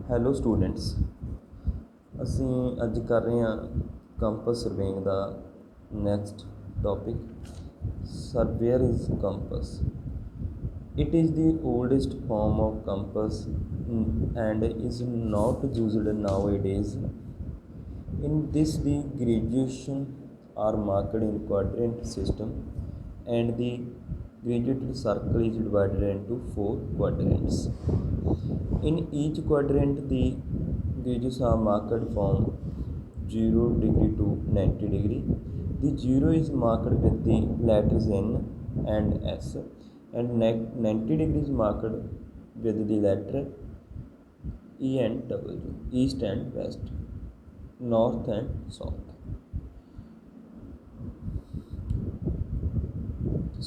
Hello students, ਅਸੀਂ ਅੱਜ ਕਰ ਰਹੇ ਹਾਂ ਕੰਪਸ ਸਰਵੇਇੰਗ ਦਾ next topic. Surveyor is compass. It is the oldest form of compass and is not used nowadays. In this, the graduation are marked in quadrant system, and the graduated circle is divided into 4 quadrants. In each quadrant, the graduates are marked from 0 degree to 90 degree. The 0 is marked with the letters N and S, and 90 degrees marked with the letter E and W, east and west, north and south.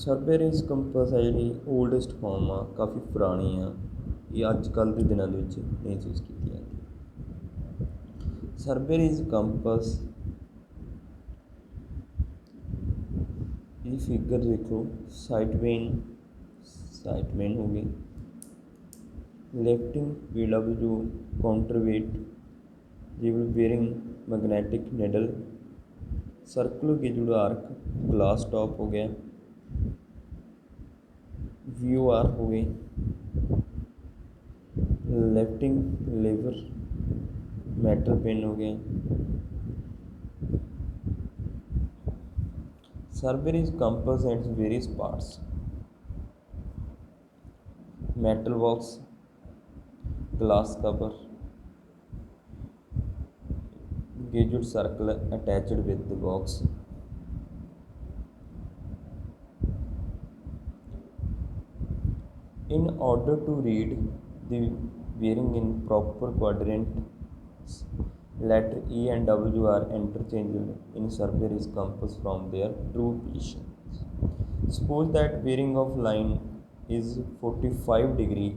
Surveyor is compass ਹੈ ਜਿਹੜੀ ਓਲਡੈਸਟ farm ਆ, ਕਾਫੀ ਪੁਰਾਣੀ ਆ। ਇਹ ਅੱਜ ਕੱਲ੍ਹ ਦੇ ਦਿਨਾਂ ਦੇ ਵਿੱਚ ਨਹੀਂ ਯੂਜ਼ ਕੀਤੀ ਜਾਂਦੀ। ਸਰਵੇਅਰ ਇਜ਼ ਕੰਪਸ, ਇਹ ਫਿਗਰ ਦੇਖੋ। ਸਾਈਟ ਵੇਨ ਹੋ ਗਈ, ਲਿਫਟਿੰਗ PW ਕਾਊਂਟਰ ਵੇਟ, ਜਿਵੇਂ ਬੇਰਿੰਗ ਮੈਗਨੈਟਿਕ ਨੀਡਲ, ਸਰਕਲ ਗੇਜਡ ਆਰਕ, ਗਲਾਸ ਟॉप ਹੋ ਗਿਆ, VOR हो गई, लिफ्टिंग लीवर, मेटल पिन हो गया। Surveyor is compass and its various parts. Metal box, glass cover, gauged circle attached with the box, in order to read the bearing in proper quadrants, letter E and W are interchangeable in surveyor is compass from their true positions. Suppose that bearing of line is 45 degree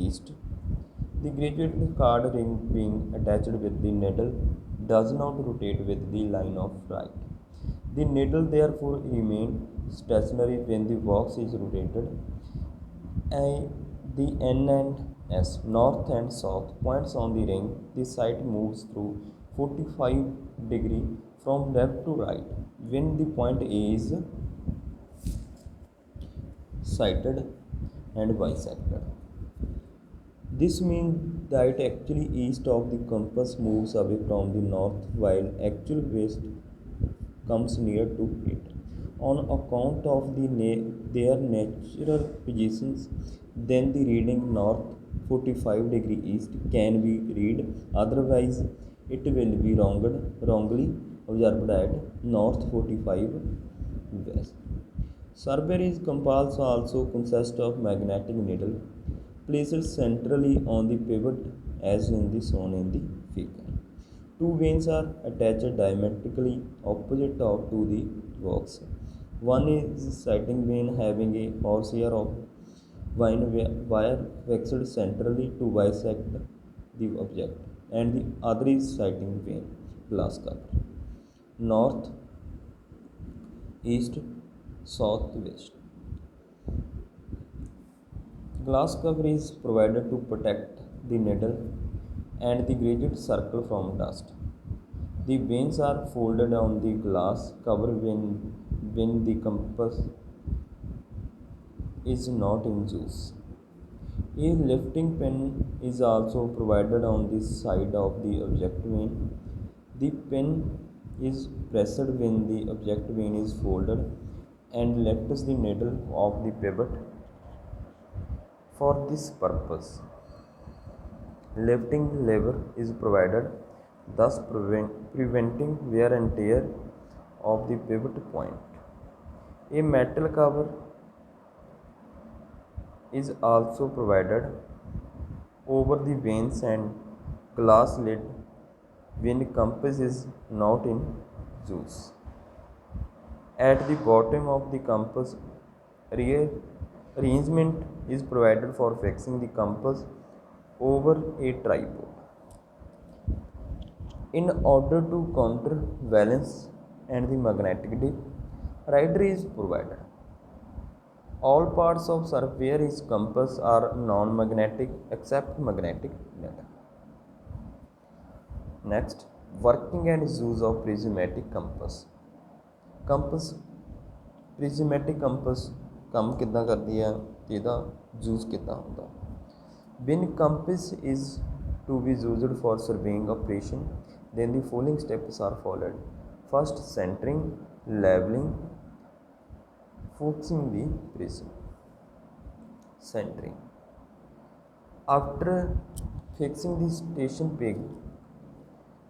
east. The graduated card ring being attached with the needle does not rotate with the line of right. The needle therefore remain stationary when the box is rotated. The N and S, north and south points on the ring. The sight moves through 45 degree from left to right when the point A is sighted and bisected. This means that actually east of the compass moves away from the north while actual west comes near to it. On account of their natural positions, then the reading north 45 degree east can be read, otherwise it will be wrongly observed at north 45 west. Surveyor is compass also consists of magnetic needle placed centrally on the pivot as in the shown in the figure. Two vanes are attached diametrically opposite to the box. One is sighting vane having a horsehair of wire fixed centrally to bisect the object, and the other is sighting vane, glass cover, north, east, south, west. Glass cover is provided to protect the needle and the graduate circle from dust. The vanes are folded on the glass cover when the compass is not in use. A lifting pin is also provided on the side of the object vane. The pin is pressed when the object vane is folded and lifts the needle off the pivot. For this purpose, lifting lever is provided, thus preventing wear and tear of the pivot point. A metal cover is also provided over the vanes and glass lid when compass is not in use. At the bottom of the compass, arrangement is provided for fixing the compass over a tripod. In order to counterbalance and the magnetic dip, rider is provided. All parts of surveyor is compass are non-magnetic except magnetic needle. Next, working and use of prismatic compass. Compass prismatic compass ਕੰਮ ਕਿੱਦਾਂ ਕਰਦੀ ਹੈ ਤੇ ਇਹਦਾ use ਕਿੱਦਾਂ ਹੁੰਦਾ। When compass is to be used for surveying operation, then the following steps are followed. First, centering, leveling, focusing the prism. Centering. After fixing the station peg,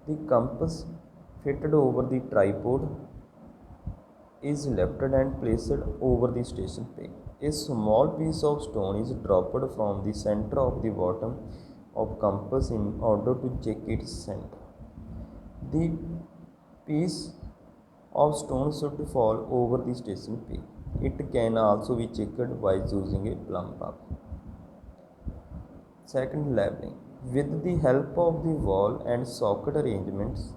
the compass fitted over the tripod is lifted and placed over the station peg. A small piece of stone is dropped from the center of the bottom of compass in order to check its center. The piece of stone should fall over the station peg. It can also be checked by using a plumb bob. Second, leveling. With the help of the wall and socket arrangements,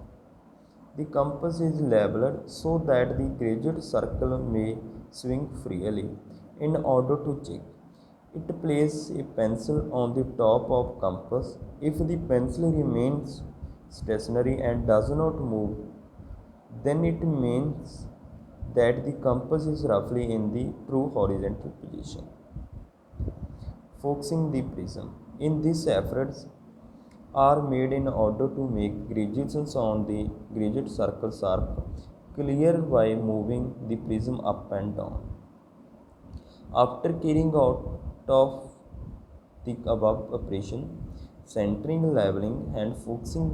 the compass is leveled so that the graded circle may swing freely. In order to check, it places a pencil on the top of compass. If the pencil remains stationary and does not move, then it means that the compass is roughly in the true horizontal position. Focusing the prism. In this, efforts are made in order to make graduations on the graded circle sharp, clear by moving the prism up and down. After carrying out of the above operation, centering, leveling, and focusing,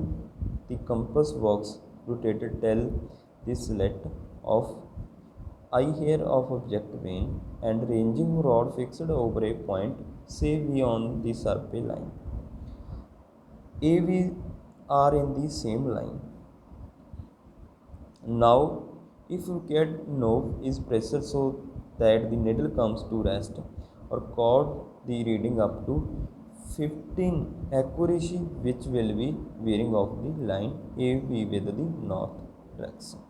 the compass works rotated till the slit of eye hair of object vane and ranging rod fixed over a point, say beyond the survey line. AV are in the same line. Now, if required knob is pressed so that the needle comes to rest, or record the reading up to 15 accuracy, which will be bearing of the line AV with the north direction.